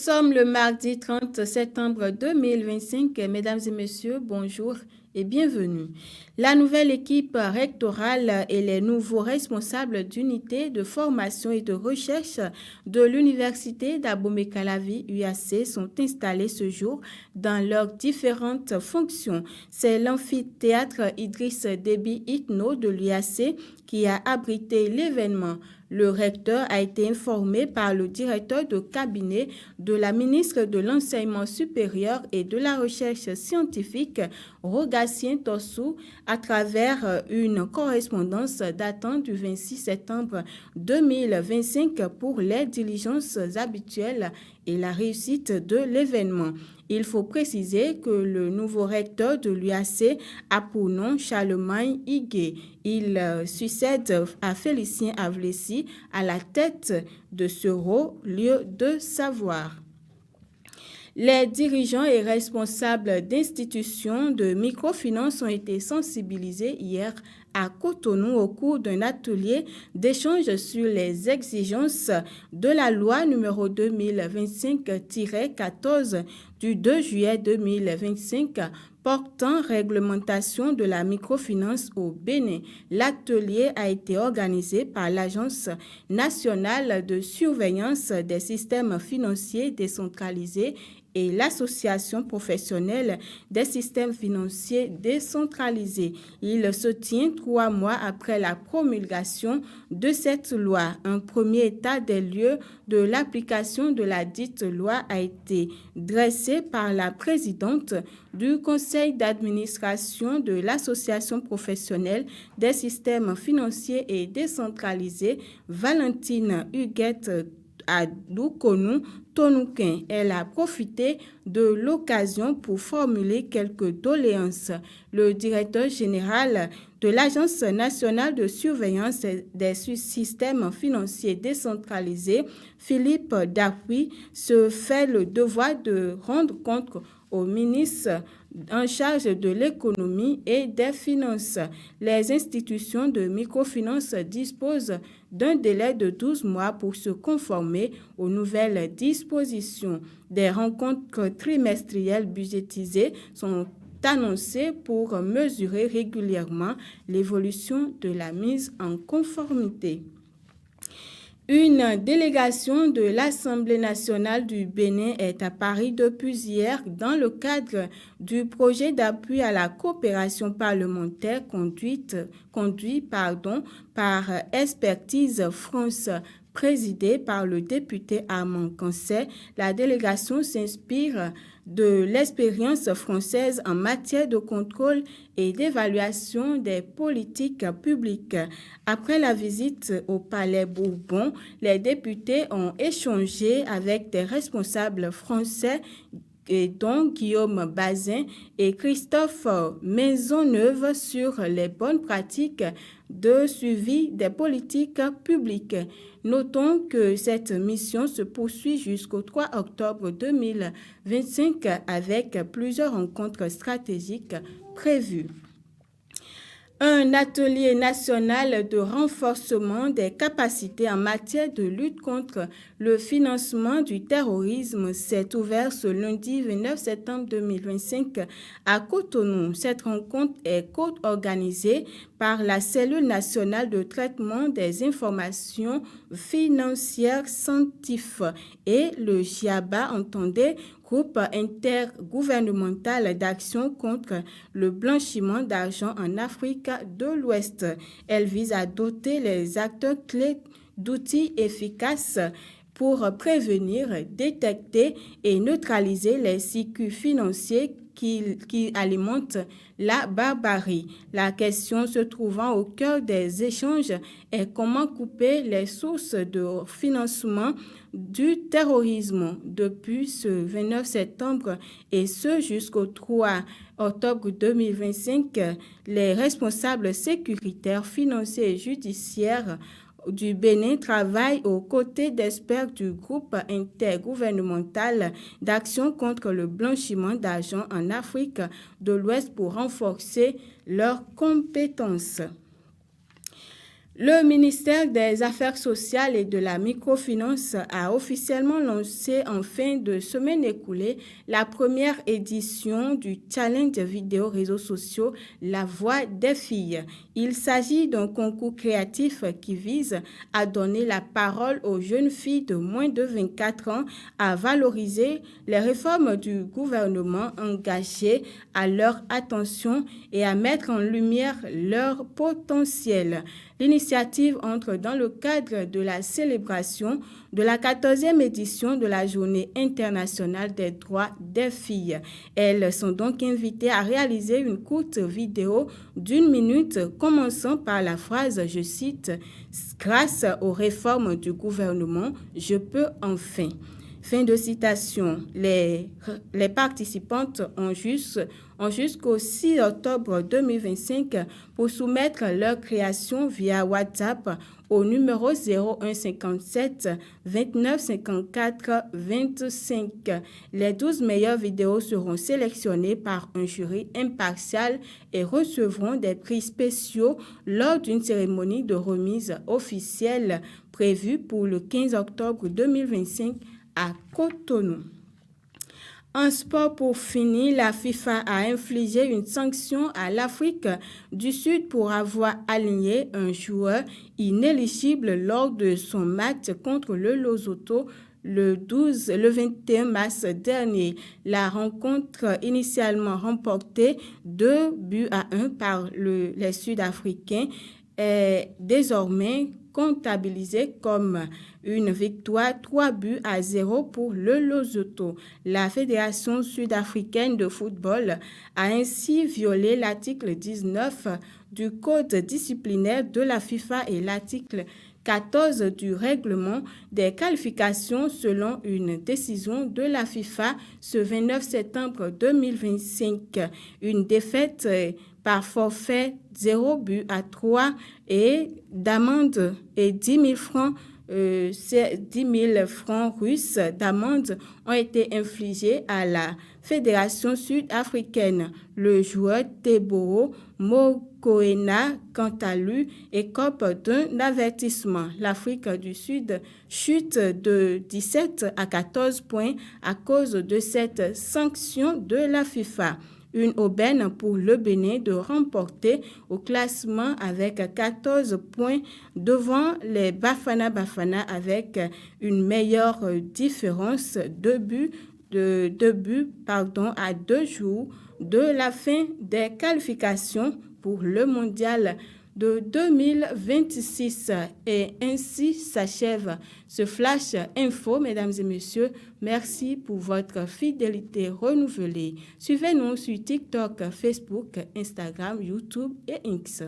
sommes le mardi 30 septembre 2025. Mesdames et messieurs, bonjour et bienvenue. La nouvelle équipe rectorale et les nouveaux responsables d'unités de formation et de recherche de l'Université d'Abomey-Calavi UAC sont installés ce jour dans leurs différentes fonctions. C'est l'amphithéâtre Idriss Déby Itno de l'UAC qui a abrité l'événement. Le recteur a été informé par le directeur de cabinet de la ministre de l'Enseignement supérieur et de la Recherche scientifique, Rogatien Tossou, à travers une correspondance datant du 26 septembre 2025 pour les diligences habituelles et la réussite de l'événement. Il faut préciser que le nouveau recteur de l'UAC a pour nom Charlemagne Higuet. Il succède à Félicien Avlessi à la tête de ce haut lieu de savoir. Les dirigeants et responsables d'institutions de microfinance ont été sensibilisés hier à Cotonou au cours d'un atelier d'échange sur les exigences de la loi numéro 2025-14 du 2 juillet 2025 portant réglementation de la microfinance au Bénin. L'atelier a été organisé par l'Agence nationale de surveillance des systèmes financiers décentralisés et l'Association professionnelle des systèmes financiers décentralisés. Il se tient 3 mois après la promulgation de cette loi. Un premier état des lieux de l'application de la dite loi a été dressé par la présidente du conseil d'administration de l'Association professionnelle des systèmes financiers et décentralisés, Valentine Huguette Adoukonou Tonouquin. Elle a profité de l'occasion pour formuler quelques doléances. Le directeur général de l'Agence nationale de surveillance des systèmes financiers décentralisés, Philippe Dapuy, se fait le devoir de rendre compte au ministre en charge de l'économie et des finances. Les institutions de microfinance disposent d'un délai de 12 mois pour se conformer aux nouvelles dispositions. Des rencontres trimestrielles budgétisées sont annoncées pour mesurer régulièrement l'évolution de la mise en conformité. Une délégation de l'Assemblée nationale du Bénin est à Paris depuis hier dans le cadre du projet d'appui à la coopération parlementaire conduit par Expertise France, présidée par le député Armand Cancet. La délégation s'inspire de l'expérience française en matière de contrôle et d'évaluation des politiques publiques. Après la visite au Palais Bourbon, les députés ont échangé avec des responsables français dont Guillaume Bazin et Christophe Maisonneuve sur les bonnes pratiques de suivi des politiques publiques. Notons que cette mission se poursuit jusqu'au 3 octobre 2025 avec plusieurs rencontres stratégiques prévues. Un atelier national de renforcement des capacités en matière de lutte contre le financement du terrorisme s'est ouvert ce lundi 29 septembre 2025 à Cotonou. Cette rencontre est co-organisée par la Cellule nationale de traitement des informations financières CENTIF et le GIABA, entendez, Groupe intergouvernemental d'action contre le blanchiment d'argent en Afrique de l'Ouest. Elle vise à doter les acteurs clés d'outils efficaces pour prévenir, détecter et neutraliser les circuits financiers qui alimentent la barbarie. La question se trouvant au cœur des échanges est comment couper les sources de financement du terrorisme. Depuis ce 29 septembre et ce jusqu'au 3 octobre 2025, les responsables sécuritaires, financiers et judiciaires du Bénin travaille aux côtés d'experts du groupe intergouvernemental d'action contre le blanchiment d'argent en Afrique de l'Ouest pour renforcer leurs compétences. Le ministère des Affaires sociales et de la microfinance a officiellement lancé en fin de semaine écoulée la première édition du challenge vidéo réseaux sociaux La Voix des filles. Il s'agit d'un concours créatif qui vise à donner la parole aux jeunes filles de moins de 24 ans, à valoriser les réformes du gouvernement engagées à leur attention et à mettre en lumière leur potentiel. L'initiative entre dans le cadre de la célébration de la 14e édition de la Journée internationale des droits des filles. Elles sont donc invitées à réaliser une courte vidéo d'1 minute, commençant par la phrase, je cite, « Grâce aux réformes du gouvernement, je peux enfin ». Fin de citation. Les participantes ont jusqu'au 6 octobre 2025 pour soumettre leur création via WhatsApp au numéro 0157 29 54 25. Les 12 meilleures vidéos seront sélectionnées par un jury impartial et recevront des prix spéciaux lors d'une cérémonie de remise officielle prévue pour le 15 octobre 2025 à Cotonou. En sport, pour finir, la FIFA a infligé une sanction à l'Afrique du Sud pour avoir aligné un joueur inéligible lors de son match contre le Lesotho le 21 mars dernier. La rencontre, initialement remportée 2-1 par les Sud-Africains, est désormais comptabilisée comme une victoire 3-0 pour le Lesotho. La Fédération sud-africaine de football a ainsi violé l'article 19 du Code disciplinaire de la FIFA et l'article 14 du règlement des qualifications selon une décision de la FIFA ce 29 septembre 2025. Une défaite par forfait 0-3 et d'amende et 10 000 francs russes d'amende ont été infligés à la Fédération sud-africaine. Le joueur Teboho Mokoena, quant à lui, écope d'un avertissement. L'Afrique du Sud chute de 17 à 14 points à cause de cette sanction de la FIFA. Une aubaine pour le Bénin de remporter au classement avec 14 points devant les Bafana Bafana avec une meilleure différence de buts à 2 jours de la fin des qualifications pour le mondial de 2026. Et ainsi s'achève ce flash info, mesdames et messieurs. Merci pour votre fidélité renouvelée. Suivez-nous sur TikTok, Facebook, Instagram, YouTube et X.